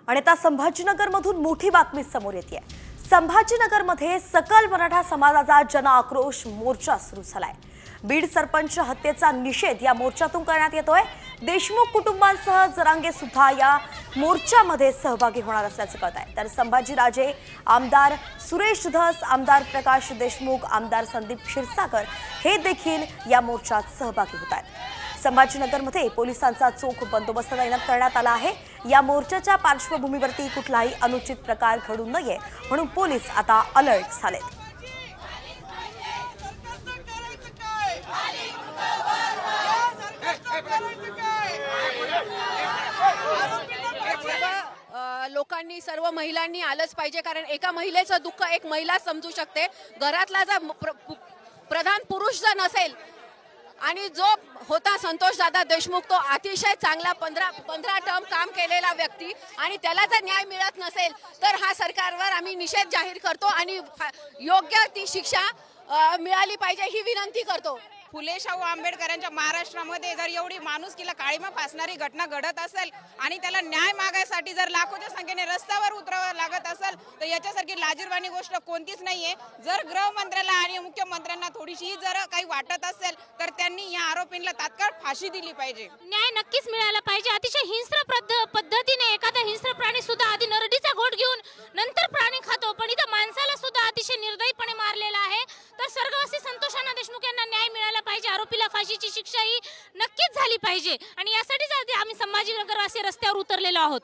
आणि आता संभाजीनगरमधून मोठी बातमी समोर येते। संभाजीनगरमध्ये सकल मराठा समाजाचा जन आक्रोश मोर्चा सुरू झालाय। बीड सरपंच हत्येचा निषेध या मोर्चातून करण्यात येतोय। देशमुख कुटुंबांसह जरांगे सुद्धा या मोर्चामध्ये सहभागी होणार असल्याचं कळतंय। तर संभाजीराजे, आमदार सुरेश धस, आमदार प्रकाश देशमुख, आमदार संदीप क्षीरसागर हे देखील या मोर्चात सहभागी होत आहेत। संभाजीनगरमध्ये पोलिसांचा चोख बंदोबस्त तैनात करण्यात आला आहे। या मोर्चाच्या पार्श्वभूमीवरती कुठलाही अनुचित प्रकार घडू नये म्हणून पोलीस आता अलर्ट झालेत। लोकांनी सर्व महिलांनी आलंच पाहिजे, कारण एका महिलेचं दुःख एक महिला समजू शकते। घरातला जर प्रधान पुरुष जर नसेल आणि जो होता संतोष दादा देशमुख, तो अतिशय चांगला 15 टर्म काम केलेला व्यक्ती, आणि त्याला जर न्याय मिळत नसेल तर हा सरकारवर आम्ही निषेध जाहीर करतो आणि योग्य ती शिक्षा मिळाली पाहिजे ही विनंती करतो। फुले शाहू आंबेडकरांच्या महाराष्ट्रामध्ये जर एवढी माणुसकीला काळीमा फासणारी घटना घडत असेल आणि त्याला न्याय मागायसाठी जर लाखोच्या संख्येने रस्त्यावर उतरावं लागत असेल तर याच्यासारखी लाजिरवाणी गोष्ट कोणतीच नाहीये। जर गृहमंत्र्याला आणि मुख्यमंत्र्यांना थोडीशी जर काही वाटत असेल तर त्यांनी या आरोपींना तात्काळ फाशी दिली पाहिजे। न्याय नक्कीच मिळाला पाहिजे। अतिशय हिंस्र पद्धतीने एखादा हिंस्र प्राणी सुद्धा आधी नरडीचा घोट घेऊन नंतर प्राणी खातो, पण इथं माणसाला सुद्धा अतिशय निर्दयीपणे मारलेला आहे। तर स्वर्गवासी संतोष देशमुख यांना न्याय मिळाला पाहिजे। आरोपीला फाशीची शिक्षा ही नक्कीच झाली पाहिजे आणि यासाठीच आम्ही संभाजीनगरवासी रस्त्यावर उतरलेलो आहोत।